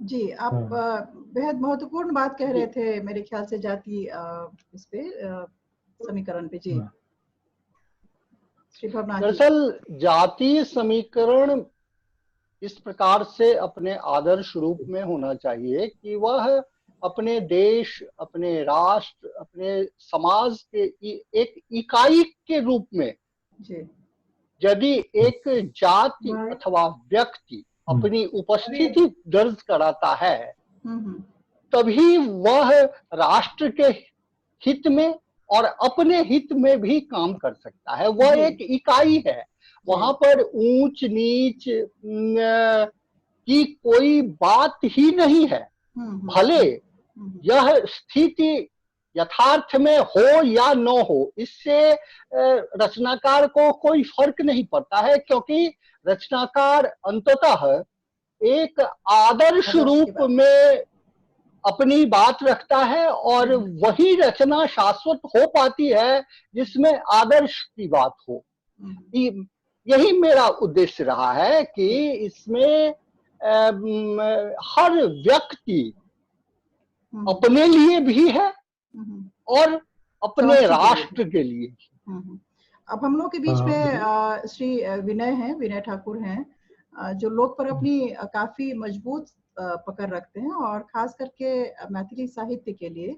जी, आप बेहद महत्वपूर्ण बात कह रहे थे मेरे ख्याल से, जाति इस पे समीकरण पे। जी श्री भवनाथ जी। दरअसल जातीय समीकरण इस प्रकार से अपने आदर्श रूप में होना चाहिए कि वह अपने देश, अपने राष्ट्र, अपने समाज के एक इकाई के रूप में, जी यदि एक जाति अथवा व्यक्ति अपनी उपस्थिति दर्ज कराता है, तभी वह राष्ट्र के हित में और अपने हित में भी काम कर सकता है। वह एक इकाई है, वहां पर ऊंच नीच की कोई बात ही नहीं है। भले यह स्थिति यथार्थ में हो या न हो, इससे रचनाकार को कोई फर्क नहीं पड़ता है, क्योंकि रचनाकार अंततः एक आदर्श रूप में अपनी बात रखता है और वही रचना शाश्वत हो पाती है जिसमें आदर्श की बात हो। यही मेरा उद्देश्य रहा है कि इसमें हर व्यक्ति अपने लिए भी है और अपने राष्ट्र के लिए। अब हम लोग के बीच में श्री विनय हैं, विनय ठाकुर हैं, जो लोक पर अपनी काफी मजबूत पकड़ रखते हैं और खास करके मैथिली साहित्य के लिए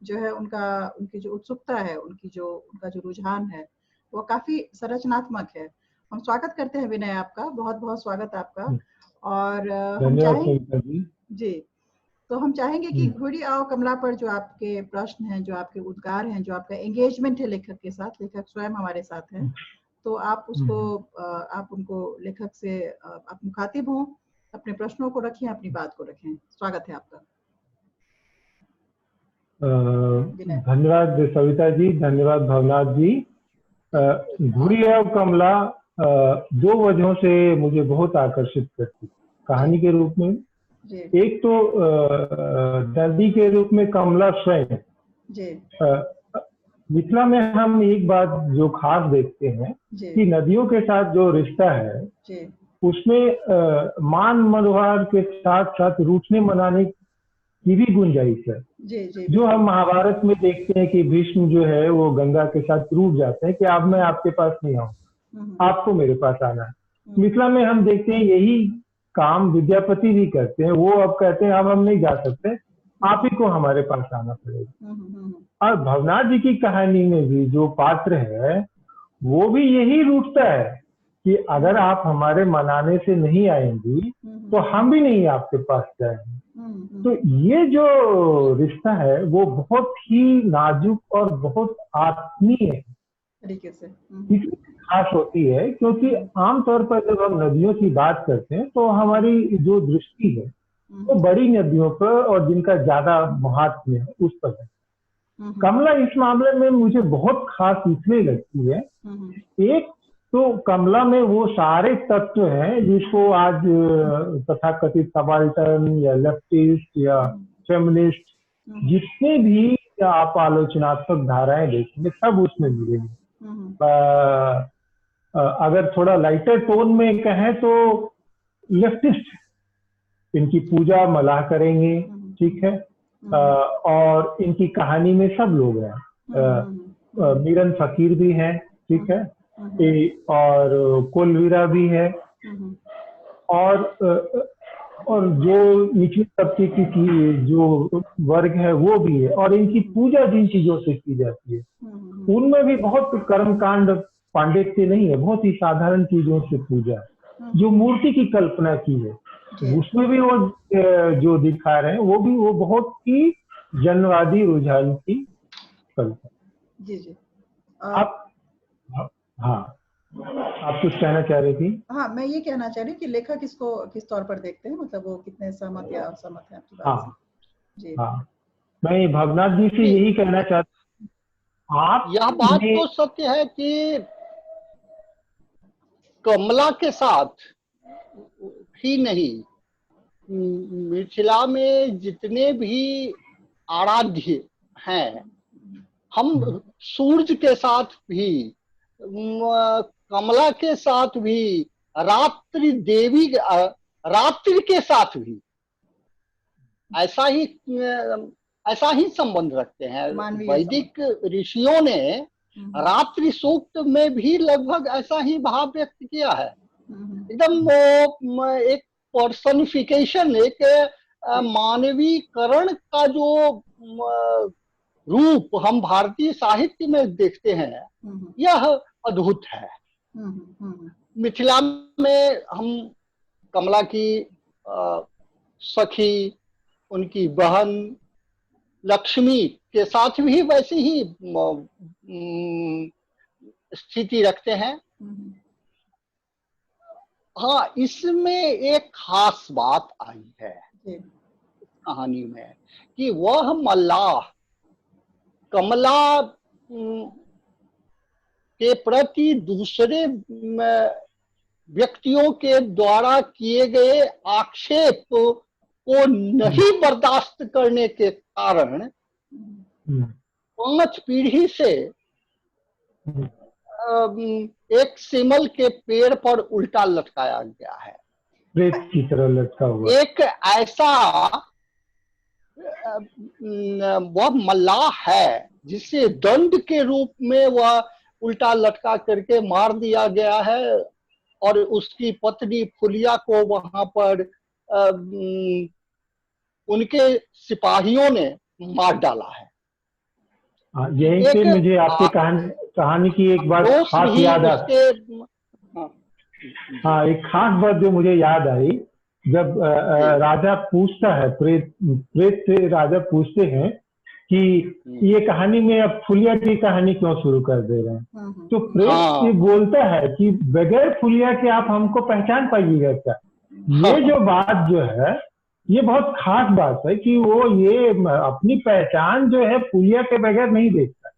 जो है उनकी जो उत्सुकता है, उनका जो रुझान है वो काफी संरचनात्मक है। हम स्वागत करते हैं विनय आपका, बहुत बहुत स्वागत आपका। और हम चाहेंगे जी, तो हम चाहेंगे कि घोड़ी आओ कमला पर जो आपके प्रश्न हैं, जो आपके उद्गार हैं, जो आपका एंगेजमेंट है लेखक के साथ, लेखक स्वयं हमारे साथ हैं, तो आप उनको लेखक से आप मुखातिब हों, अपने प्रश्नों को रखें, अपनी बात को रखें। स्वागत है आपका। धन्यवाद सविता जी, धन्यवाद भवनाथ जी। घोड़ी आओ कमला दो वजहों से मुझे बहुत आकर्षित करती, कहानी के रूप में। एक तो नदी के रूप में कमला स्वयं। मिथिला में हम एक बात जो खास देखते हैं कि नदियों के साथ जो रिश्ता है उसमें मान मनोहार के साथ साथ रूठने मनाने की भी गुंजाइश है। जो हम महाभारत में देखते हैं कि भीष्म जो है वो गंगा के साथ रूठ जाते हैं कि अब मैं आपके पास नहीं आऊँ, आपको मेरे पास आना है। मिथिला में हम देखते हैं यही काम विद्यापति भी करते हैं। वो अब कहते हैं अब हम नहीं जा सकते, आप ही को हमारे पास आना पड़ेगा। और भवनाथ जी की कहानी में भी जो पात्र है वो भी यही रूठता है कि अगर आप हमारे मनाने से नहीं आएंगी तो हम भी नहीं आपके पास जाएंगे। तो ये जो रिश्ता है वो बहुत ही नाजुक और बहुत आत्मीय तरीके से खास होती है, क्योंकि आमतौर पर जब हम नदियों की बात करते हैं तो हमारी जो दृष्टि है वो बड़ी नदियों पर और जिनका ज्यादा महात्म्य है उस पर है। कमला इस मामले में मुझे बहुत खास इसलिए लगती है, एक तो कमला में वो सारे तत्व हैं जिसको आज तथाकथित सबाल्टर्न या लेफ्टिस्ट या फेमिनिस्ट जितने भी आप आलोचनात्मक धाराएं देखेंगे सब उसमें मिलेंगे। अगर थोड़ा लाइटर टोन में कहें तो लेफ्टिस्ट इनकी पूजा मलाह करेंगे, ठीक है, और इनकी कहानी में सब लोग हैं। मीरन फकीर भी हैं, ठीक है, और कोलवीरा भी है, और जो निचले तबके की जो वर्ग है वो भी है। और इनकी पूजा जिन चीजों से की जाती है उनमें भी बहुत कर्मकांड पांडित्य नहीं है, बहुत ही साधारण चीजों से पूजा है। जो मूर्ति की कल्पना की है उसमें भी वो जो दिखा रहे हैं वो बहुत ही जनवादी रुझान की कल्पना। जी जी आप हाँ, आप कुछ कहना चाह रही थी? हाँ, मैं ये कहना चाह रही हूँ कि लेखक इसको किस तौर पर देखते हैं, मतलब वो कितने सहमत या असहमत है आपकी बात से। जी हाँ, मैं भवनाथ जी से यही कहना चाहता हूँ, आप यह बात तो सत्य है कि कमला के साथ ही नहीं, मिथिला में जितने भी आराध्य हैं, हम सूरज के साथ भी, कमला के साथ भी, रात्रि देवी, रात्रि के साथ भी ऐसा ही संबंध रखते हैं। वैदिक ऋषियों ने रात्रि सूक्त में भी लगभग ऐसा ही भाव व्यक्त किया है। एकदम वो एक पर्सनिफिकेशन, एक मानवीकरण का जो रूप हम भारतीय साहित्य में देखते हैं, यह अद्भुत है। मिथिला में हम कमला की सखी, उनकी बहन लक्ष्मी के साथ भी वैसी ही स्थिति रखते हैं। हाँ, इसमें एक खास बात आई है कहानी में कि वह मल्लाह कमला के प्रति दूसरे व्यक्तियों के द्वारा किए गए आक्षेप को नहीं बर्दाश्त करने के कारण 5 पीढ़ी से एक सिमल के पेड़ पर उल्टा लटकाया गया है, प्रेत की तरह लटका हुआ। एक ऐसा वह मल्लाह है जिसे दंड के रूप में वह उल्टा लटका करके मार दिया गया है, और उसकी पत्नी फुलिया को वहां पर उनके सिपाहियों ने मार डाला है। यही से मुझे आपकी कहानी की एक बात खास याद आती। हाँ, एक खास बात जो मुझे याद आई, जब राजा पूछता है, प्रेत से राजा पूछते हैं कि ये कहानी में अब फुलिया की कहानी क्यों शुरू कर दे रहे हैं, तो प्रेत ये बोलता है कि बगैर फुलिया के आप हमको पहचान पाइएगा क्या। ये जो बात जो है, ये बहुत खास बात है कि वो ये अपनी पहचान जो है फुलिया के बगैर नहीं देखता,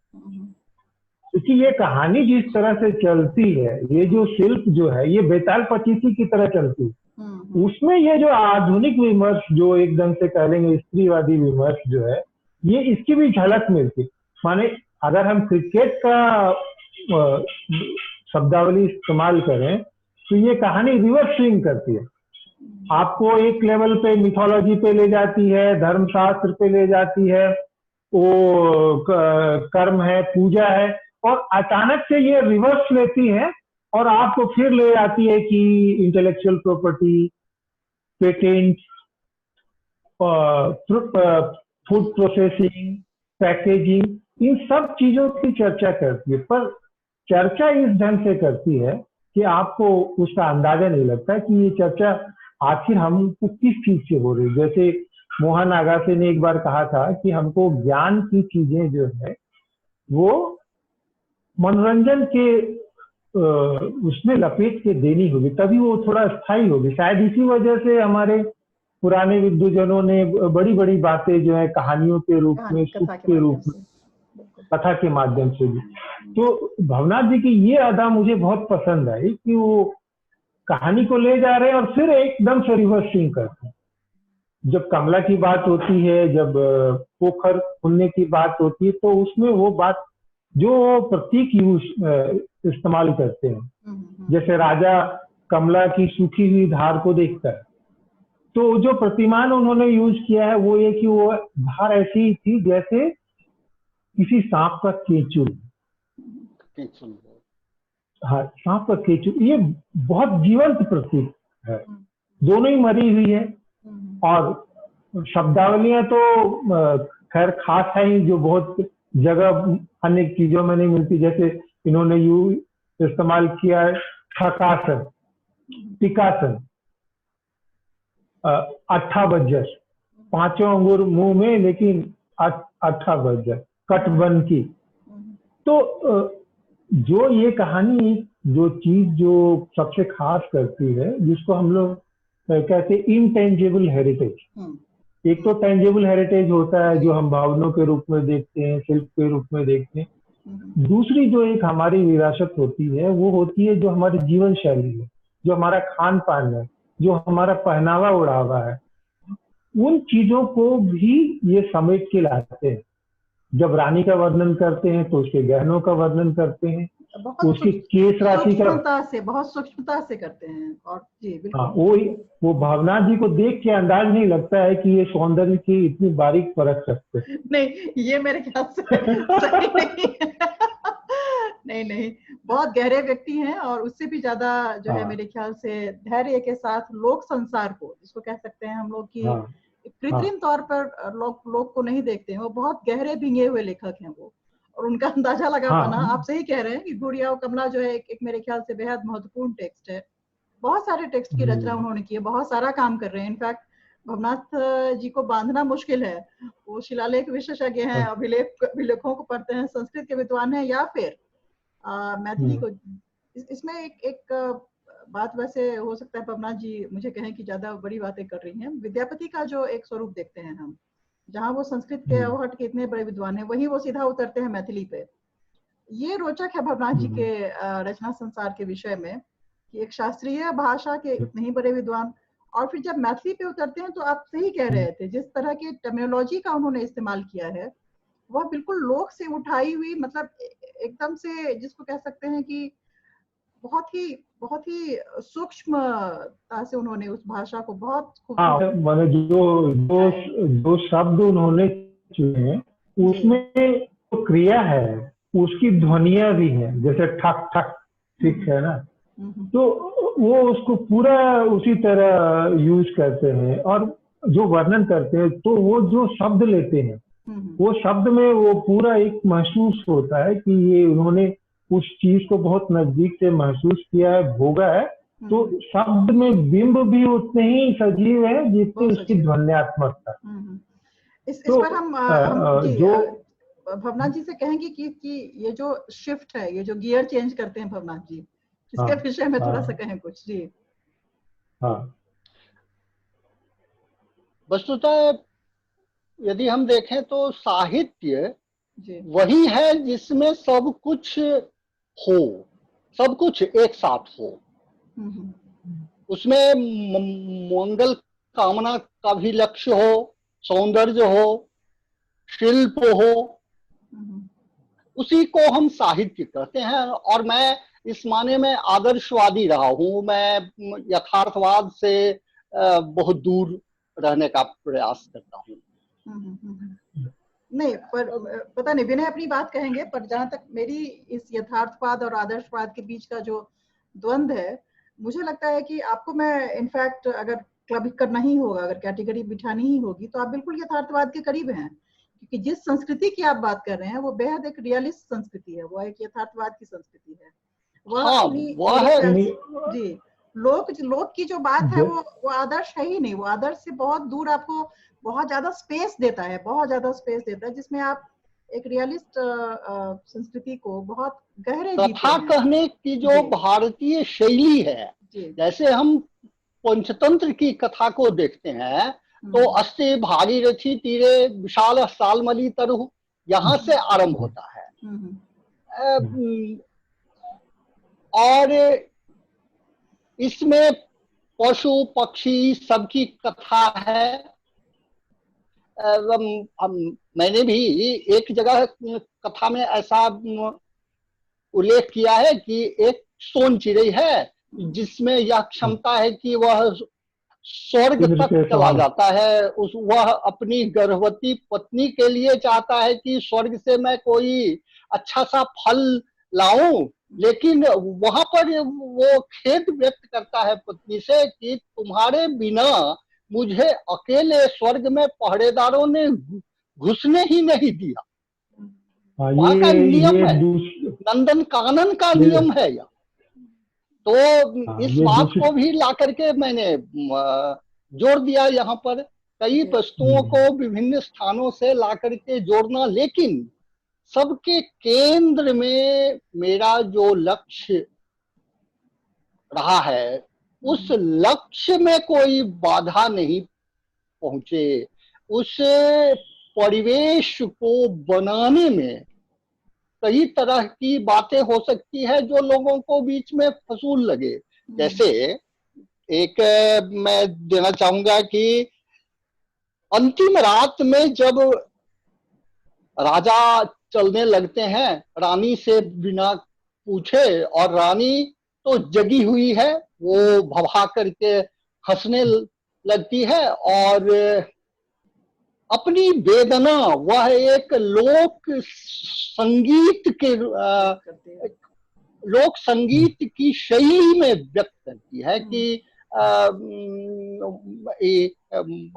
क्योंकि ये कहानी जिस तरह से चलती है, ये जो शिल्प जो है ये बेताल पचीसी की तरह चलती है। उसमें ये जो आधुनिक विमर्श, जो एकदम से कह लेंगे स्त्रीवादी विमर्श जो है, ये इसकी भी झलक मिलती। माने अगर हम क्रिकेट का शब्दावली इस्तेमाल करें तो ये कहानी रिवर्स स्विंग करती है, आपको एक लेवल पे मिथोलॉजी पे ले जाती है, धर्मशास्त्र पे ले जाती है, वो कर्म है, पूजा है, और अचानक से ये रिवर्स लेती है और आपको फिर ले आती है कि intellectual property, patent, food processing, packaging, इन सब चीजों की चर्चा करती है। पर चर्चा इस ढंग से करती है कि आपको उसका अंदाजा नहीं लगता कि ये चर्चा आखिर हमको किस चीज से हो रही है। जैसे मोहन आगाशे ने एक बार कहा था कि हमको ज्ञान की चीजें जो है वो मनोरंजन के उसमें लपेट के देनी होगी, तभी वो थोड़ा स्थायी होगी। शायद इसी वजह से हमारे पुराने विद्वजनों ने बड़ी बड़ी बातें जो है कहानियों के रूप में, सुख के रूप में, कथा के माध्यम से भी। तो भवनाथ जी की ये अदा मुझे बहुत पसंद आई कि वो कहानी को ले जा रहे हैं और फिर एकदम से रिवर्सिंग करते हैं। जब कमला की बात होती है, जब पोखर खुलने की बात होती है, तो उसमें वो बात जो प्रतीक यूज इस्तेमाल करते हैं, जैसे राजा कमला की सूखी हुई धार को देखता है, तो जो प्रतिमान उन्होंने यूज किया है वो ये कि वो धार ऐसी थी जैसे किसी सांप का केंचुल। हाँ, सांप का केंचुल, ये बहुत जीवंत प्रतीक है। दोनों ही मरी हुई है, और शब्दावलियां तो खैर खास है ही, जो बहुत जगह अन्य चीजों में नहीं मिलती। जैसे इन्होंने इस्तेमाल किया है ठकासन, टिकासन, अट्ठा बज्जर, 5 अंगुर मुंह में लेकिन 8 बज्जर, कटबन की। तो जो ये कहानी, जो चीज जो सबसे खास करती है, जिसको हम लोग कहते हैं इनटेंजिबल हेरिटेज। एक तो टेंजिबल हेरिटेज होता है जो हम भावनों के रूप में देखते हैं, शिल्प के रूप में देखते हैं। दूसरी जो एक हमारी विरासत होती है वो होती है जो हमारी जीवन शैली है, जो हमारा खान पान है, जो हमारा पहनावा उड़ावा है। उन चीजों को भी ये समेट के लाते हैं। जब रानी का वर्णन करते हैं तो उसके गहनों का वर्णन करते हैं, उसकी केस राशि का बहुत सूक्ष्मता से करते हैं। और जी बिल्कुल। हाँ, वो भवनाथ जी को देख के अंदाज नहीं लगता है कि ये सौंदर्य की इतनी बारीक परख सकते हैं। नहीं, ये मेरे ख्याल से सही नहीं नहीं नहीं, बहुत गहरे व्यक्ति हैं और उससे भी ज्यादा जो है मेरे ख्याल से धैर्य के साथ लोक संसार को, जिसको कह सकते हैं हम लोग की कृत्रिम तौर पर लोग को नहीं देखते हैं, वो बहुत गहरे भींगे हुए लेखक हैं वो, और उनका अंदाजा लगा पाना। आप सही कह रहे हैं कि गुड़िया और कमला जो है एक मेरे ख्याल से बेहद महत्वपूर्ण टेक्स्ट है। बहुत सारे टेक्स्ट की रचना उन्होंने की है, बहुत सारा काम कर रहे हैं। इनफैक्ट भवनाथ जी को बांधना मुश्किल है, वो शिलालेख विशेषज्ञ हैं, अभिलेखों को पढ़ते हैं, संस्कृत के विद्वान हैं, या फिर मैथिली को। इसमें एक बात वैसे हो सकता है पवनाथ जी मुझे कहें कि ज्यादा बड़ी बातें कर रही हैं। विद्यापति का जो एक स्वरूप देखते हैं हम, जहाँ वो संस्कृत के अवहट के इतने बड़े विद्वान हैं, वहीं वो सीधा उतरते हैं मैथिली पे। ये रोचक है भवनाथ जी के रचना संसार के विषय में, कि एक शास्त्रीय भाषा के इतने ही बड़े विद्वान, और फिर जब मैथिली पे उतरते हैं तो आप सही कह रहे थे, जिस तरह की टर्मिनोलॉजी का उन्होंने इस्तेमाल किया है वह बिल्कुल लोक से उठाई हुई, मतलब एकदम से जिसको कह सकते हैं कि बहुत ही सूक्ष्मता से उन्होंने उस भाषा को बहुत मैंने जो शब्द उन्होंने चुने हैं उसमें जो क्रिया है उसकी ध्वनियां भी है, जैसे ठक ठक, ठीक है ना, तो वो उसको पूरा उसी तरह यूज करते हैं। और जो वर्णन करते हैं तो वो जो शब्द लेते हैं वो शब्द में वो पूरा एक महसूस होता है कि ये उन्होंने उस चीज को बहुत नजदीक से महसूस किया है, भोगा है। तो शब्द में बिंब भी उतने ही सजीव है जितनी उसकी ध्वन्यात्मकता। इस पर हम जो भवनाथ जी से कहेंगे कि ये जो शिफ्ट है, ये जो गियर चेंज करते हैं भवनाथ जी, इसके विषय में थोड़ा सा कहें कुछ। जी वस्तुतः यदि हम देखें तो साहित्य वही है जिसमें सब कुछ हो, सब कुछ एक साथ हो। उसमें मंगल कामना का भी लक्ष्य हो, सौंदर्य हो, शिल्प हो, उसी को हम साहित्य कहते हैं। और मैं इस माने में आदर्शवादी रहा हूं, मैं यथार्थवाद से बहुत दूर रहने का प्रयास करता हूं। नहीं, पर पता नहीं विनय अपनी बात कहेंगे, पर जहां तक मेरी इस यथार्थवाद और आदर्शवाद के बीच का जो द्वंद्व है, मुझे लगता है कि आपको मैं इनफैक्ट अगर क्लब करना ही होगा, अगर कैटेगरी बिठानी ही होगी, तो आप बिल्कुल यथार्थवाद के करीब हैं, क्योंकि जिस संस्कृति की आप बात कर रहे हैं वो बेहद एक रियलिस्ट संस्कृति है, वो एक यथार्थवाद की संस्कृति है। जी लोक की जो बात है वो आदर्श है ही नहीं, वो आदर्श से बहुत दूर आपको बहुत ज्यादा स्पेस देता है, बहुत ज्यादा स्पेस देता है, जिसमें आप एक रियलिस्ट संस्कृति को बहुत गहरे कथा कहने की जो भारतीय शैली है, जैसे हम पंचतंत्र की कथा को देखते हैं तो अस्ति भागीरथी तीरे विशाल सालमली तरु, यहाँ से आरंभ होता है। और इसमें पशु पक्षी सबकी कथा है। मैंने भी एक जगह कथा में ऐसा उल्लेख किया है कि एक सोन चिड़ै है जिसमें यह क्षमता है कि वह स्वर्ग तक चला जाता है। वह अपनी गर्भवती पत्नी के लिए चाहता है कि स्वर्ग से मैं कोई अच्छा सा फल लाऊं, लेकिन वहां पर वो खेद व्यक्त करता है पत्नी से कि तुम्हारे बिना मुझे अकेले स्वर्ग में पहरेदारों ने घुसने ही नहीं दिया। वहां का नियम है, नंदन कानन का नियम है यह। तो इस बात को भी ला करके मैंने जोड़ दिया यहाँ पर, कई वस्तुओं को विभिन्न स्थानों से ला करके जोड़ना, लेकिन सबके केंद्र में मेरा जो लक्ष्य रहा है उस लक्ष्य में कोई बाधा नहीं पहुंचे। उस परिवेश को बनाने में कई तरह की बातें हो सकती है जो लोगों को बीच में फजूल लगे। जैसे एक मैं देना चाहूंगा कि अंतिम रात में जब राजा चलने लगते हैं रानी से बिना पूछे, और रानी तो जगी हुई है, वो भभा करके हंसने लगती है और अपनी वेदना वह एक लोक संगीत की शैली में व्यक्त करती है कि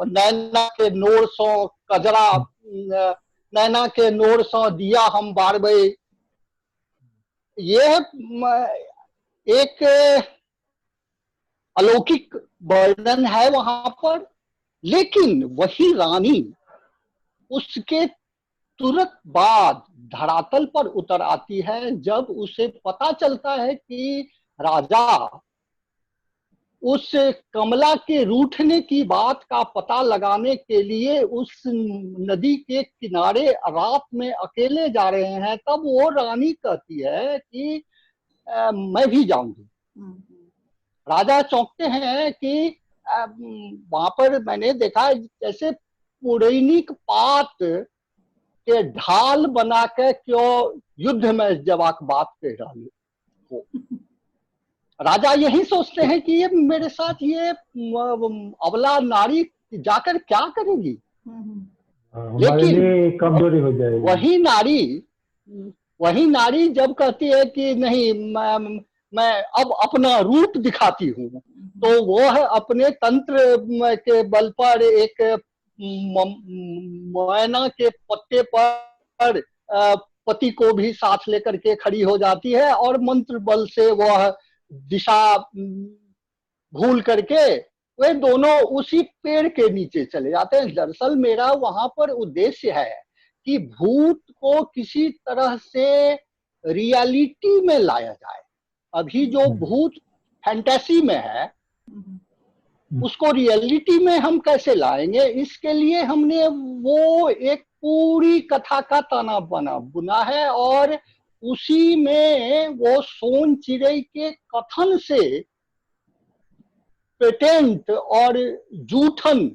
नैना के नोर सो कजरा, नैना के नोर सो दिया हम बारबे। यह एक अलौकिक वर्णन है वहां पर, लेकिन वही रानी उसके तुरंत बाद धरातल पर उतर आती है जब उसे पता चलता है कि राजा उस कमला के रूठने की बात का पता लगाने के लिए उस नदी के किनारे रात में अकेले जा रहे हैं। तब वो रानी कहती है कि मैं भी जाऊंगी। राजा चौंकते हैं कि वहां पर मैंने देखा जैसे पुरैनिक पात के ढाल बना के क्यों युद्ध में जवाक बात कह रही हो। राजा यही सोचते हैं कि ये मेरे साथ ये अबला नारी जाकर क्या करेगी, लेकिन कमजोरी हो जाएगी। वही नारी जब कहती है कि नहीं, मैं अब अपना रूप दिखाती हूँ, तो वो है अपने तंत्र के बल पर एक मोयना के पत्ते पर पति को भी साथ लेकर के खड़ी हो जाती है और मंत्र बल से वह दिशा भूल करके वे दोनों उसी पेड़ के नीचे चले जाते हैं। दरअसल मेरा वहां पर उद्देश्य है कि भूत को किसी तरह से रियलिटी में लाया जाए। अभी जो भूत फैंटेसी में है उसको रियलिटी में हम कैसे लाएंगे, इसके लिए हमने वो एक पूरी कथा का ताना बुना है और उसी में वो सोन चिड़ै के कथन से पेटेंट और जूठन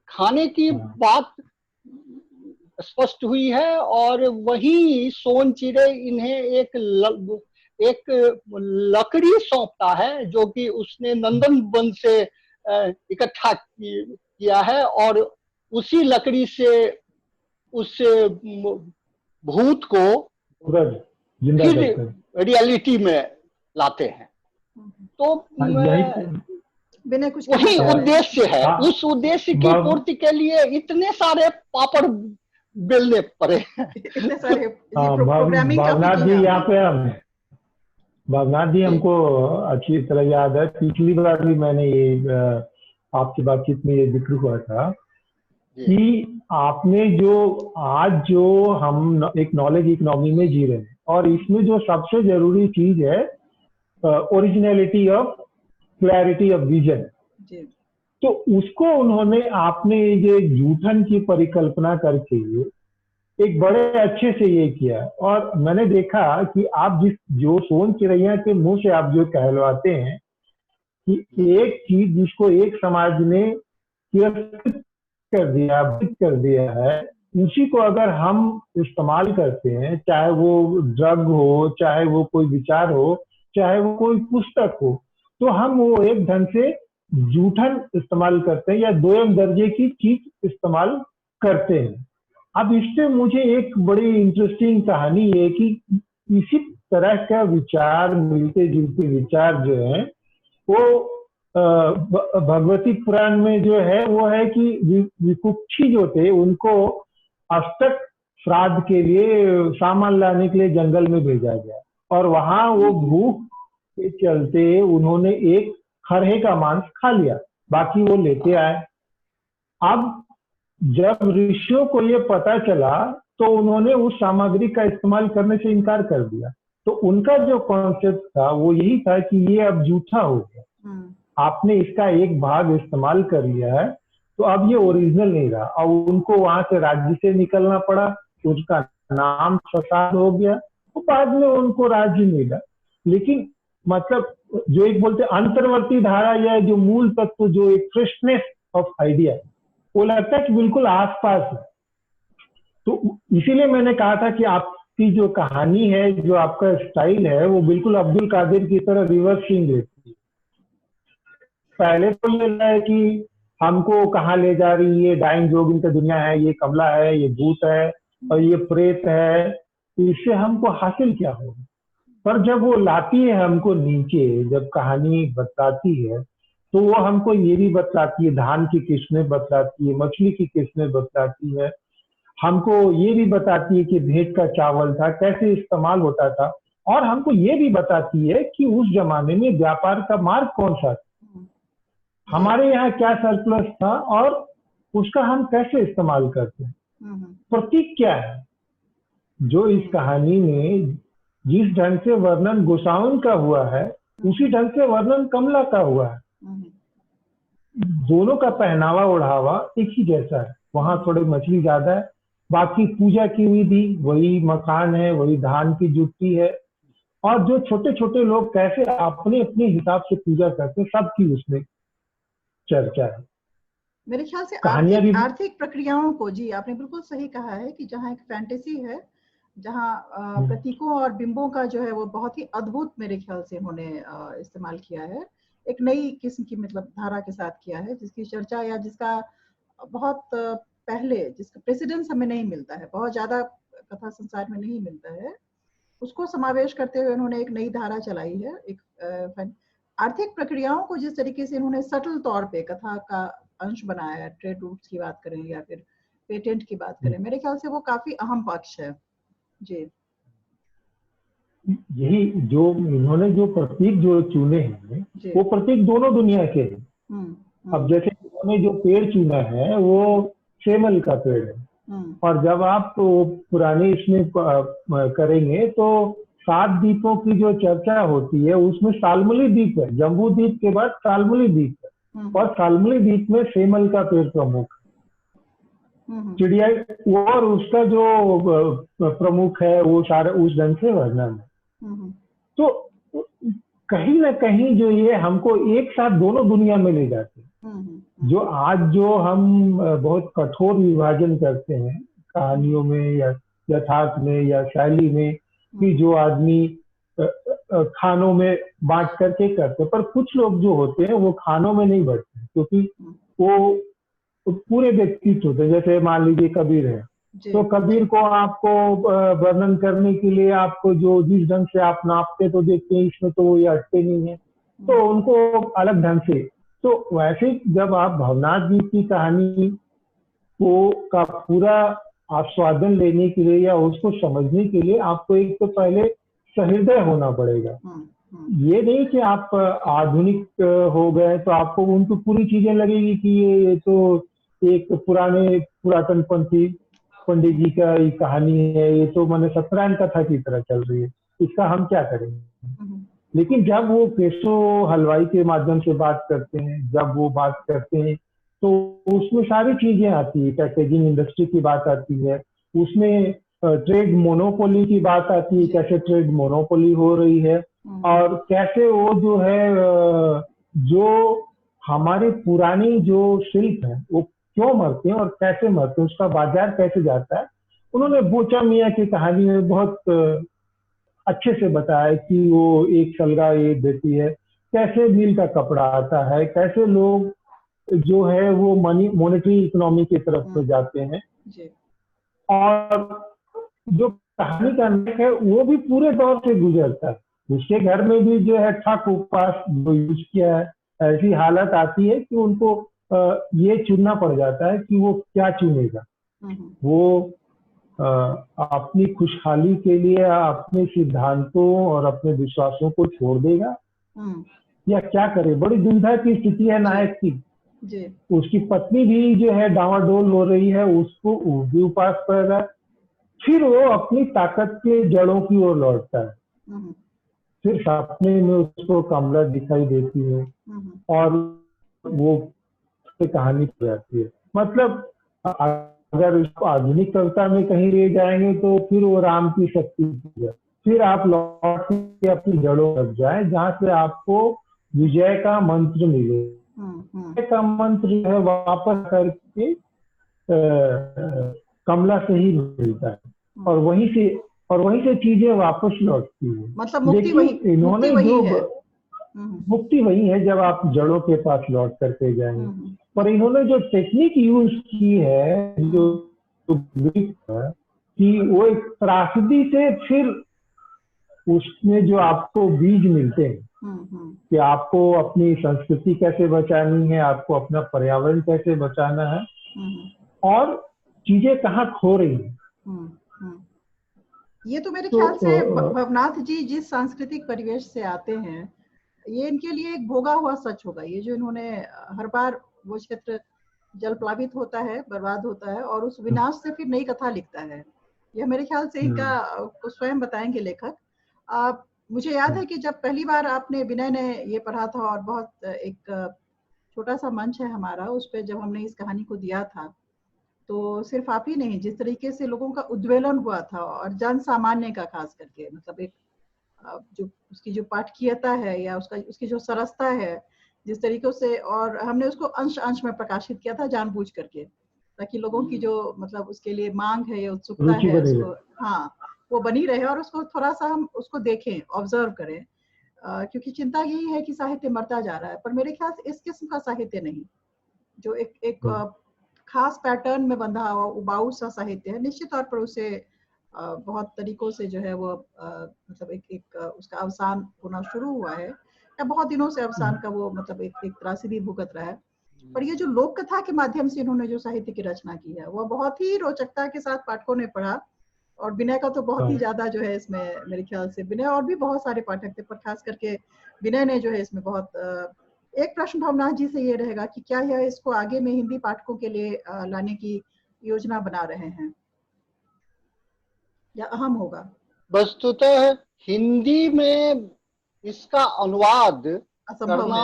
खाने की बात स्पष्ट हुई है। और वही सोन चिड़ै इन्हें एक लकड़ी सौंपता है जो कि उसने नंदन वन से इकट्ठा किया है और उसी लकड़ी से उस भूत को फिर रियलिटी में लाते हैं। तो वही उद्देश्य है। उस उद्देश्य की पूर्ति के लिए इतने सारे पापड़ बेलने पड़े। इतने सारे प्रोग्रामिंग भावनाथ जी यहाँ पे भावनाथ जी हमको अच्छी तरह याद है, पिछली बार भी मैंने ये आपकी बातचीत में ये जिक्र हुआ था कि आपने जो हम एक नॉलेज इकोनॉमी में जी रहे हैं और इसमें जो सबसे जरूरी चीज है originality of clarity of vision, तो उसको उन्होंने आपने ये जूठन की परिकल्पना करके एक बड़े अच्छे से ये किया। और मैंने देखा कि आप जो सोन चिड़ैया के मुंह से आप जो कहलवाते हैं कि एक चीज जिसको एक समाज ने तिरस्कृत कर दिया है, उसी को अगर हम इस्तेमाल करते हैं, चाहे वो ड्रग हो, चाहे वो कोई विचार हो, चाहे वो कोई पुस्तक हो, तो हम वो एक ढंग से जूठन इस्तेमाल करते हैं या दोयम दर्जे की चीज इस्तेमाल करते हैं। अब इससे मुझे एक बड़ी इंटरेस्टिंग कहानी है कि इसी तरह का विचार, मिलते जुलते विचार जो है वो भगवती पुराण में जो है वो है कि विकुक्षी जो थे उनको अष्टक श्राद्ध के लिए सामान लाने के लिए जंगल में भेजा गया और वहां वो भूख के चलते उन्होंने एक खरहे का मांस खा लिया, बाकी वो लेते आए। अब जब ऋषियों को ये पता चला तो उन्होंने उस सामग्री का इस्तेमाल करने से इनकार कर दिया। तो उनका जो कॉन्सेप्ट था वो यही था कि ये अब झूठा हो गया, आपने इसका एक भाग इस्तेमाल कर लिया है तो अब ये ओरिजिनल नहीं रहा। और उनको वहां से राज्य से निकलना पड़ा, उसका नाम फसाद हो गया, तो बाद में उनको राज्य मिला। लेकिन मतलब जो एक बोलते अंतर्वर्ती धारा या जो मूल तत्व, जो एक फ्रेशनेस ऑफ आइडिया, वो लगता है कि बिल्कुल आसपास है। तो इसीलिए मैंने कहा था कि आप की जो कहानी है, जो आपका स्टाइल है, वो बिल्कुल अब्दुल कादिर की तरह रिवर्स सीन लेती है। पहले तो ये है कि हमको कहाँ ले जा रही है, डाइंग जोगिन की दुनिया है, ये कमला है, ये भूत है और ये प्रेत है, इससे हमको हासिल क्या होगा। पर जब वो लाती है हमको नीचे, जब कहानी बताती है, तो वो हमको ये भी बतलाती है, धान की किस्में बतलाती है, मछली की किस्में बतलाती है, हमको ये भी बताती है कि भेंट का चावल था, कैसे इस्तेमाल होता था, और हमको ये भी बताती है कि उस जमाने में व्यापार का मार्ग कौन सा था, हमारे यहाँ क्या सरप्लस था और उसका हम कैसे इस्तेमाल करते हैं, प्रतीक क्या है। जो इस कहानी में जिस ढंग से वर्णन गोसाउन का हुआ है, उसी ढंग से वर्णन कमला का हुआ है। दोनों का पहनावा ओढ़ावा एक ही जैसा है, वहां थोड़ी मछली ज्यादा है, बाकी पूजा की हुई भी वही मकान है, वही धान की जुट्टी है, और जो छोटे छोटे लोग कैसे अपने अपने हिसाब से पूजा करते हैं, सबकी उसमें चर्चा है। मेरे ख्याल से कहानियां भी आर्थिक प्रक्रियाओं को, जी आपने बिल्कुल सही कहा है कि जहाँ एक फैंटेसी है, जहाँ प्रतीकों और बिंबों का जो है वो बहुत ही अद्भुत मेरे ख्याल से उन्होंने इस्तेमाल किया है, एक नई किस्म की मतलब धारा के साथ किया है, जिसकी चर्चा या जिसका बहुत पहले जिसका प्रेसिडेंस हमें नहीं मिलता है, बहुत ज्यादा कथा संसार में नहीं मिलता है, उसको समावेश करते हुए उन्होंने एक नई धारा चलाई है। एक आर्थिक प्रक्रियाओं को जिस तरीके से उन्होंने सटल तौर पे कथा का अंश बनाया है, ट्रेड रूट्स की बात करें या फिर पेटेंट की बात करें, मेरे ख्याल से वो काफी अहम पक्ष है। जी, यही जो इन्होंने जो प्रतीक जो चुने हैं, वो प्रतीक दोनों दुनिया के हैं। अब जैसे इन्होंने जो पेड़ चुना है वो सेमल का पेड़ है, और जब आप पुराने इसमें करेंगे तो 7 द्वीपों की जो चर्चा होती है उसमें सालमली द्वीप है, जम्बू द्वीप के बाद सालमली द्वीप है, और सालमली द्वीप में सेमल का पेड़ प्रमुख है। चिड़िया और उसका जो प्रमुख है वो सारे उस ढंग से वर्णन है। तो कहीं ना कहीं जो ये हमको एक साथ दोनों दुनिया में ले जाते हैं। जो आज जो हम बहुत कठोर विभाजन करते हैं कहानियों में या यथार्थ में या शैली में, कि जो आदमी खानों में बांट करके करते, पर कुछ लोग जो होते हैं वो खानों में नहीं बढ़ते, क्योंकि वो पूरे व्यक्तित्व होते हैं। जैसे मान लीजिए कबीर है, तो कबीर को आपको वर्णन करने के लिए आपको जो जिस ढंग से आप नापते तो देखते हैं इसमें तो वो ये अटके नहीं है, तो उनको अलग ढंग से। तो वैसे जब आप भवनाथ जी की कहानी को का पूरा आस्वादन लेने के लिए या उसको समझने के लिए आपको एक तो पहले सहृदय होना पड़ेगा। ये नहीं कि आप आधुनिक हो गए तो आपको उनको पूरी चीजें लगेगी कि ये तो एक पुराने पुरातन पंथी पंडित जी का ये कहानी है, ये तो मैंने सत्यनारायण कथा की तरह चल रही है, इसका हम क्या करेंगे। लेकिन जब वो केशो हलवाई के माध्यम से बात करते हैं, जब वो बात करते हैं तो उसमें सारी चीजें आती है, पैकेजिंग इंडस्ट्री की बात आती है, उसमें ट्रेड मोनोपोली की बात आती है, कैसे ट्रेड मोनोपोली हो रही है, और कैसे वो जो है जो हमारे पुरानी जो शिल्प है वो क्यों मरते हैं और कैसे मरते हैं, उसका बाजार कैसे जाता है। उन्होंने बोचा मियाँ की कहानी में बहुत अच्छे से बताया कि वो एक सलगा ये देती है, कैसे मिल का कपड़ा आता है, कैसे लोग जो है वो मॉनेटरी इकोनॉमी की तरफ से जाते हैं, और जो कहानी का नायक है वो भी पूरे दौर से गुजरता है। उसके घर में भी जो है ठक उपवास जो यूज किया है, ऐसी हालत आती है कि उनको ये चुनना पड़ जाता है कि वो क्या चुनेगा। वो अपनी खुशहाली के लिए अपने सिद्धांतों और अपने विश्वासों को छोड़ देगा या क्या करे। बड़ी दुविधा की स्थिति है नायक की। उसकी पत्नी भी जो है डावाडोल हो रही है, उसको भी उपास करेगा, फिर वो अपनी ताकत के जड़ों की ओर लौटता है। फिर सपने में उसको कमला दिखाई देती है और वो कहानी हो जाती है। मतलब अगर उसको आधुनिक कविता में कहीं ले जाएंगे तो फिर वो राम की शक्ति है। फिर आप लौट के अपनी जड़ों तक जाए जहाँ से आपको विजय का मंत्र मिले। विजय का मंत्र है वापस करके कमला से ही मिलता है, और वहीं से और वहीं से चीजें वापस लौटती है। मतलब मुक्ति वही, इन्होंने जो मुक्ति वही है जब आप जड़ों के पास लौट करके जाएंगे। पर इन्होंने जो टेक्निक यूज की है, जो कि वो एक त्रासदी से फिर उसमें जो आपको बीज मिलते हैं कि आपको अपनी संस्कृति कैसे बचानी है, आपको अपना पर्यावरण कैसे बचाना है, और चीजें कहाँ खो रही हैं। ये तो मेरे ख्याल से भवनाथ जी जिस सांस्कृतिक परिवेश से आते हैं, ये इनके लिए एक भोगा हुआ सच होगा। ये जो इन्होंने हर बार वो क्षेत्र जल प्लावित होता है, बर्बाद होता है, और उस विनाश से फिर नई कथा लिखता है। यह मेरे ख्याल से इनका स्वयं बताएंगे लेखक। मुझे याद है कि जब पहली बार आपने विनय ने ये पढ़ा था, और बहुत एक छोटा सा मंच है हमारा, उस पर जब हमने इस कहानी को दिया था, तो सिर्फ आप ही नहीं, जिस तरीके से लोगों का उद्वेलन हुआ था, और जन सामान्य का खास करके, मतलब एक जो उसकी जो पाठकीयता है या उसकी जो सरसता है जिस तरीके से, और हमने उसको अंश अंश में प्रकाशित किया था जानबूझ करके, ताकि लोगों की जो मतलब उसके लिए मांग है या उत्सुकता है उसको, हाँ, वो बनी रहे, और उसको थोड़ा सा हम उसको देखें, ऑब्जर्व करें, क्योंकि चिंता यही है कि साहित्य मरता जा रहा है। पर मेरे ख्याल से इस किस्म का साहित्य नहीं, जो एक खास पैटर्न में बंधा हुआ उबाऊ सा साहित्य है, निश्चित तौर पर उसे बहुत तरीकों से जो है वो मतलब एक उसका अवसान होना शुरू हुआ है, या बहुत दिनों से अवसान का वो मतलब एक त्रासदी भुगत रहा है। पर ये जो लोक कथा के माध्यम से इन्होंने जो साहित्य की रचना की है, वो बहुत ही रोचकता के साथ पाठकों ने पढ़ा, और विनय का तो बहुत ही ज्यादा जो है इसमें, मेरे ख्याल से विनय और भी बहुत सारे पाठक थे, पर खास करके विनय ने जो है इसमें बहुत। एक प्रश्न भवनाथ जी से ये रहेगा कि क्या यह इसको आगे में हिंदी पाठकों के लिए लाने की योजना बना रहे हैं, या अहम होगा? वस्तुतः हिंदी में इसका अनुवाद करना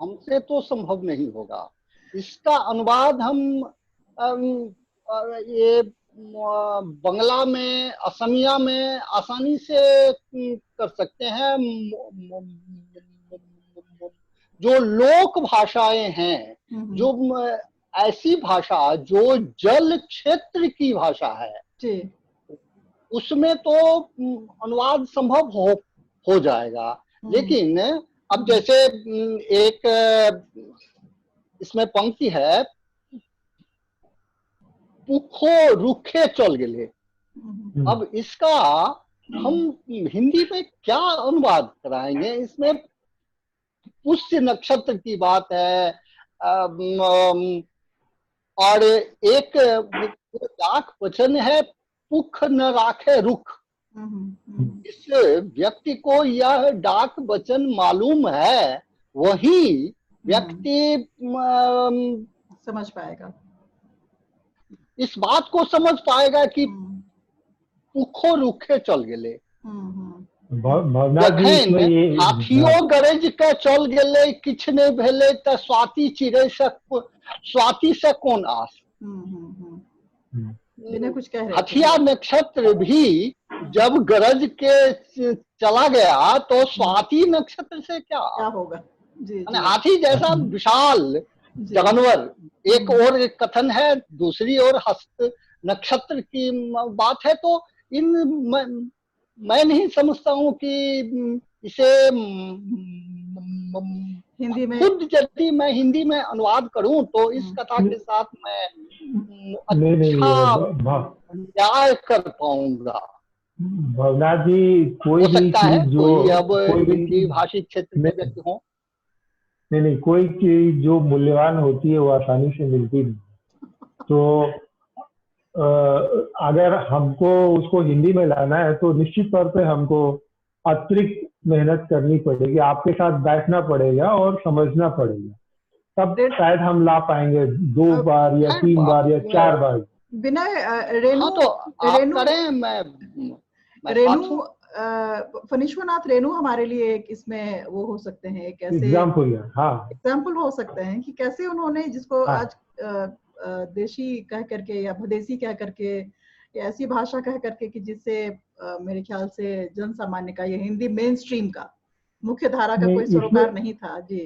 हमसे तो संभव नहीं होगा। इसका अनुवाद हम ये बंगला में, असमिया में आसानी से कर सकते हैं। जो लोक भाषाएं हैं, जो ऐसी भाषा जो जल क्षेत्र की भाषा है जी, उसमें तो अनुवाद संभव हो जाएगा। लेकिन अब जैसे एक इसमें पंक्ति है, पुखो रुखे चल गए। अब इसका हम हिंदी में क्या अनुवाद कराएंगे? इसमें पुष्य नक्षत्र की बात है, और एक डाक वचन है, पुख न राखे रुख। इस व्यक्ति को यह डाक वचन मालूम है, वही व्यक्ति समझ पाएगा, इस बात को समझ पाएगा कि पुखो रुखे चल गए। हाथियों गरज के चल गए, किछ नहीं भेले त स्वाति चिड़ै से, स्वाति से कौन आस। कुछ कह रहे हथिया नक्षत्र भी जब गरज के चला गया तो स्वाति नक्षत्र से क्या होगा? हाथी जैसा विशाल जानवर। एक और कथन है, दूसरी ओर हस्त नक्षत्र की बात है। तो इन मैं नहीं समझता हूँ कि इसे हिंदी में, खुद यदि मैं हिंदी में अनुवाद करूं तो इस कथा के साथ मैं अच्छा न्याय कर पाऊंगा। भवनाथ जी, कोई भी चीज जो कोई हिंदी भाषी क्षेत्र में व्यक्ति हो, नहीं, कोई चीज जो मूल्यवान होती है वो आसानी से मिलती नहीं। तो अगर हमको उसको हिंदी में लाना है तो निश्चित तौर पे हमको अतिरिक्त मेहनत करनी पड़ेगी, आपके साथ बैठना पड़ेगा और समझना पड़ेगा, तब शायद हम ला पाएंगे 2 बार या 3 बार या 4 बार। विनय, रेणु, तो आप करें, रेणु, फणीश्वरनाथ रेणु हमारे लिए एक इसमें वो हो सकते हैं, एक ऐसे एग्जाम्पल हो सकते हैं कि कैसे उन्होंने, जिसको आज देशी कह करके या भदेसी कह करके या ऐसी भाषा कह करके कि जिससे मेरे ख्याल से जन सामान्य का, ये हिंदी मेन स्ट्रीम का, मुख्य धारा का कोई सरोकार नहीं था। जी,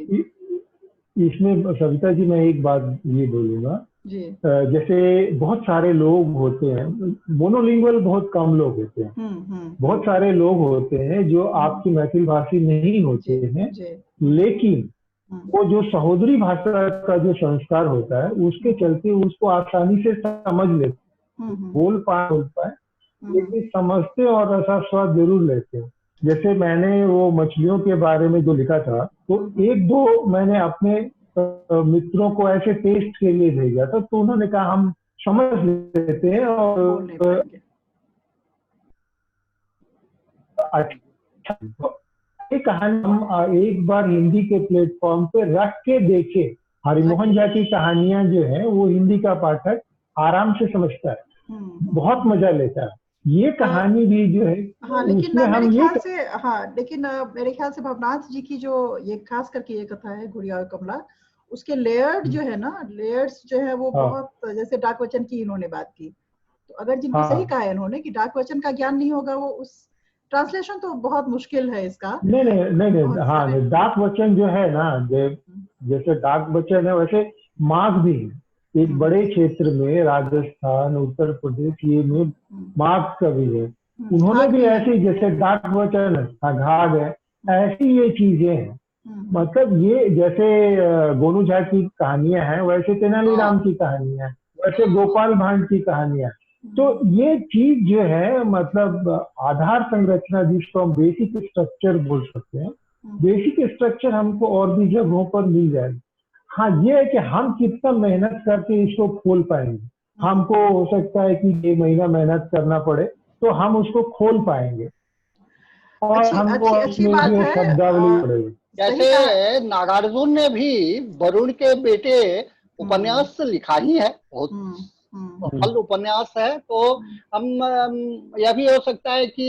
इसमें सविता जी मैं एक बात ये बोलूंगा जैसे बहुत सारे लोग होते हैं, मोनोलिंगुअल बहुत कम लोग होते हैं, बहुत सारे लोग होते हैं जो आपकी मैथिली भाषी नहीं होते हैं, लेकिन वो जो सहोदरी भाषा का जो संस्कार होता है उसके चलते उसको आसानी से समझ लेते, बोल पाए लेकिन समझते और रसास्वाद जरूर लेते हैं। जैसे मैंने वो मछलियों के बारे में जो लिखा था, तो एक दो मैंने अपने मित्रों को ऐसे टेस्ट के लिए भेजा था, तो उन्होंने कहा हम समझ लेते हैं और अच्छा, ये कहानी हम एक बार हिंदी के प्लेटफॉर्म पे रख के देखे। हरिमोहन झा की कहानियां जो है वो हिंदी का पाठक आराम से समझता है, बहुत मजा लेता है। ये कहानी भी जो है लेकिन मेरे ख्याल से लेकिन मेरे ख्याल से भवनाथ जी की जो ये खास करके ये कथा है गुड़िया और कमला, उसके लेयर्ड जो है ना, लेयर्स जो है वो बहुत, जैसे डाक वचन की इन्होंने बात की, तो अगर जिनको सही कहा है इन्होंने कि डाक वचन का ज्ञान नहीं होगा, वो उस ट्रांसलेशन तो बहुत मुश्किल है इसका। नहीं, डाक वचन जो है ना, जैसे डाक वचन है वैसे माघ भी एक बड़े क्षेत्र में, राजस्थान, उत्तर प्रदेश, ये में माघ का भी है। उन्होंने भी ऐसी, जैसे डाक वचन घाघ है, ऐसी ये चीजें हैं। मतलब ये जैसे गोनू झा की कहानियां हैं, वैसे तेनालीराम की कहानियां, वैसे गोपाल भांड की कहानियां। तो ये चीज जो है, मतलब आधार संरचना जिसको हम बेसिक स्ट्रक्चर बोल सकते हैं, बेसिक स्ट्रक्चर हमको और भी जगहों पर मिल जाएगी। हाँ, ये है कि हम कितना मेहनत करके इसको खोल पाएंगे। हमको हो सकता है कि ये महीना मेहनत करना पड़े तो हम उसको खोल पाएंगे, और हमको अच्छी बात है शब्दावली पड़ेगी। जैसे नागार्जुन ने भी वरुण के बेटे उपन्यास लिखा ही है, बहुत सफल उपन्यास है। तो हम यह भी हो सकता है कि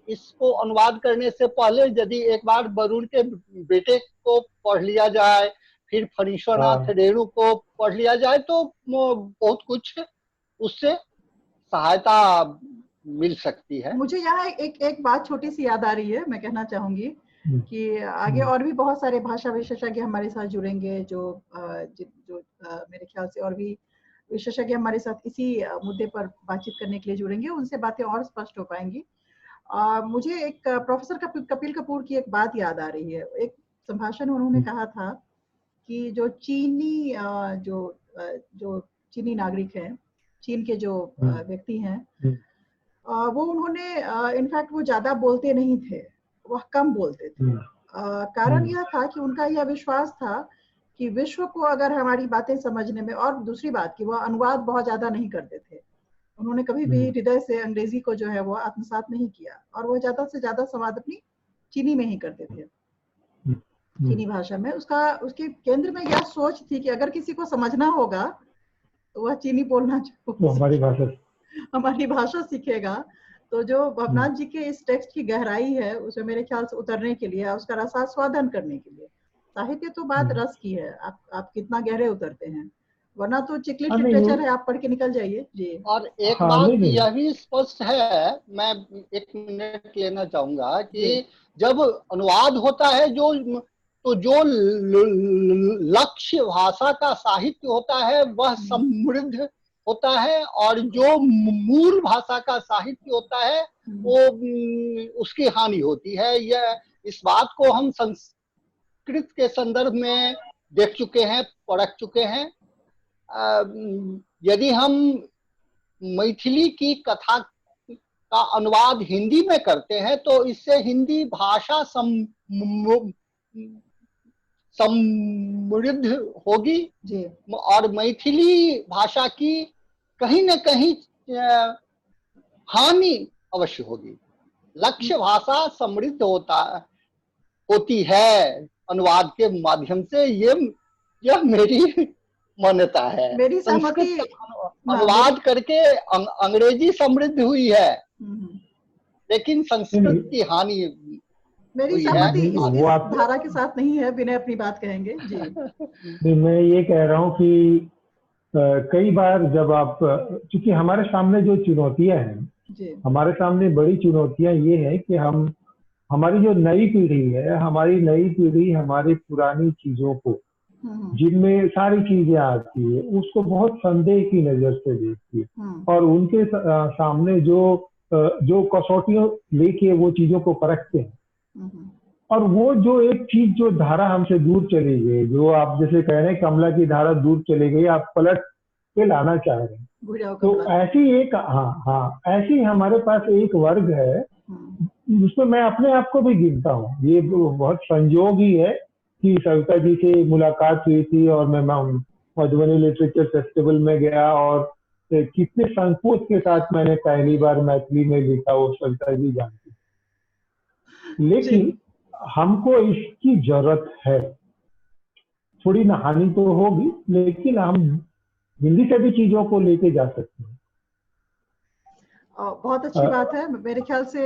इसको अनुवाद करने से पहले यदि एक बार वरुण के बेटे को पढ़ लिया जाए, फिर फणीश्वरनाथ रेणु को पढ़ लिया जाए, तो बहुत कुछ उससे सहायता मिल सकती है। मुझे यहाँ एक बात छोटी सी याद आ रही है, मैं कहना चाहूंगी कि आगे और भी बहुत सारे भाषा विशेषज्ञ हमारे साथ जुड़ेंगे, जो मेरे ख्याल से और भी विशेषज्ञ हमारे साथ इसी मुद्दे पर बातचीत करने के लिए जुड़ेंगे, उनसे बातें और स्पष्ट हो पाएंगी। मुझे एक प्रोफेसर कपिल कपूर की एक बात याद आ रही है। एक संभाषण उन्होंने कहा था कि जो चीनी नागरिक हैं, चीन के जो व्यक्ति हैं, वो उन्होंने इनफैक्ट वो ज्यादा बोलते नहीं थे, वह कम बोलते थे। कारण यह था कि उनका यह विश्वास था कि विश्व को अगर हमारी बातें समझने में, और दूसरी बात कि वह अनुवाद बहुत ज्यादा नहीं करते थे, उन्होंने कभी भी हृदय से अंग्रेजी को जो है वो आत्मसात नहीं किया, और वो ज्यादा से ज्यादा संवाद अपनी चीनी में ही करते थे, चीनी भाषा में। उसके केंद्र में यह सोच थी कि अगर किसी को समझना होगा तो वह चीनी बोलना हमारी भाषा सीखेगा। तो जो भवनाथ जी के इस टेक्स्ट की गहराई है, उसे मेरे ख्याल से उतरने के लिए, उसका रसास्वादन करने के लिए, साहित्य तो बात रस की है, आप कितना गहरे उतरते हैं, वरना तो चिकलिट लिटरेचर है, आप पढ़ के निकल जाइए जी। और एक बात यह भी स्पष्ट है, मैं एक मिनट लेना चाहूंगा कि जब अनुवाद होता है जो लक्ष्य भाषा का साहित्य होता है वह समृद्ध होता है, और जो मूल भाषा का साहित्य होता है वो उसकी हानि होती है। यह इस बात को हम संस्कृत के संदर्भ में देख चुके हैं, पढ़ चुके हैं। यदि हम मैथिली की कथा का अनुवाद हिंदी में करते हैं तो इससे हिंदी भाषा समृद्ध होगी जी, और मैथिली भाषा की कहीं न कहीं हानि अवश्य होगी। लक्ष्य भाषा समृद्ध होती है अनुवाद के माध्यम से, यह मेरी मान्यता है। मेरी सहमति। अनुवाद करके अंग्रेजी समृद्ध हुई है, लेकिन संस्कृत की हानि। मेरी सहमति इस धारा के साथ नहीं है, विनय अपनी बात कहेंगे जी। मैं ये कह रहा हूँ कि कई बार जब आप, क्योंकि हमारे सामने जो चुनौतियां हैं, हमारे सामने बड़ी चुनौतियां ये है कि हमारी जो नई पीढ़ी है, हमारी नई पीढ़ी हमारी पुरानी चीजों को जिनमें सारी चीजें आती है, उसको बहुत संदेह की नजर से देखती है और उनके सामने जो कसौटियों लेके वो चीजों को परखते हैं। और वो जो एक चीज जो धारा हमसे दूर चली गई, जो आप जैसे कह रहे हैं कमला की धारा दूर चली गई, आप पलट के लाना चाह रहे हैं, तो ऐसी एक ऐसी हमारे पास एक वर्ग है जिसमें मैं अपने आप को भी गिनता हूँ। ये बहुत संयोग ही है कि सविता जी से मुलाकात हुई थी और मैं मधुबनी लिटरेचर फेस्टिवल में गया और कितने संकोच के साथ मैंने पहली बार मैथिली में लिखा, वो सविता जी जानती। लेकिन हमको इसकी जरूरत है, थोड़ी नहानी तो होगी, लेकिन हम हिंदी से भी चीजों को लेके जा सकते हैं। बहुत अच्छी बात है। मेरे ख्याल से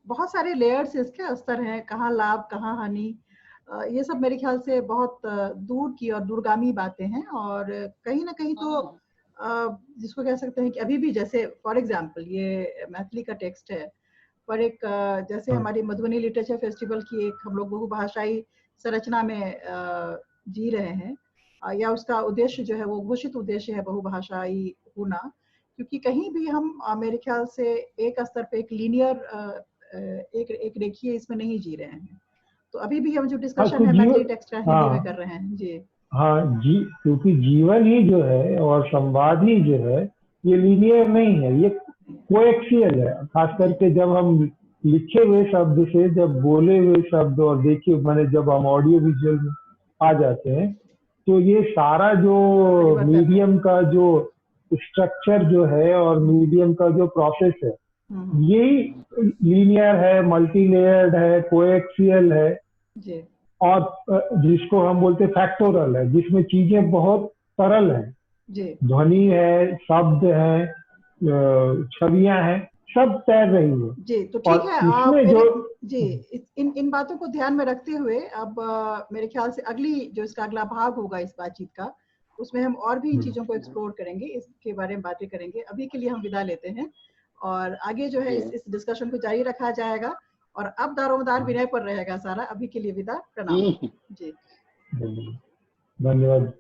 बहुत सारे लेयर्स इसके स्तर हैं, कहाँ लाभ कहाँ हानि, ये सब मेरे ख्याल से बहुत दूर की और दूरगामी बातें हैं। और कहीं ना कहीं तो जिसको कह सकते हैं कि अभी भी, जैसे फॉर एग्जांपल ये मैथिली का टेक्स्ट है, पर एक जैसे हमारी मधुबनी लिटरेचर फेस्टिवल की एक हम लोग बहुभाषाई संरचना में जी रहे हैं, या उसका उद्देश्य जो है वो घोषित उद्देश्य है बहुभाषाई होना, क्योंकि कहीं भी हम मेरे ख्याल से एक स्तर पे एक लीनियर एक रेखीय इसमें नहीं जी रहे हैं। तो अभी भी हम जो डिस्कशन है मैथिली टेक्स्ट का हिंदी में कर रहे हैं जी। क्योंकि जीवन ही जो है और संवाद ही जो है ये लीनियर नहीं है, ये कोएक्सियल है। खास करके जब हम लिखे हुए शब्द से जब बोले हुए शब्द और देखिए मैंने जब हम ऑडियो विजुअल में आ जाते हैं, तो ये सारा जो मीडियम का जो स्ट्रक्चर जो है और मीडियम का जो प्रोसेस है, यही लीनियर है, मल्टी लेयर्ड है, कोएक्सियल है जी। और जिसको हम बोलते फैक्टोरल है, जिसमें चीजें बहुत सरल हैं, ध्वनि है, शब्द है, छवियां हैं, सब तैर रही है जी। तो ठीक है, आप जी इन बातों को ध्यान में रखते हुए अब मेरे ख्याल से जो इसका अगला भाग होगा इस बातचीत का, उसमें हम और भी इन चीजों को एक्सप्लोर करेंगे, इसके बारे में बातें करेंगे। अभी के लिए हम विदा लेते हैं और आगे जो है इस डिस्कशन को जारी रखा जाएगा और अब दारोमदार विनय पर रहेगा सारा। अभी के लिए विदा, प्रणाम जी। धन्यवाद।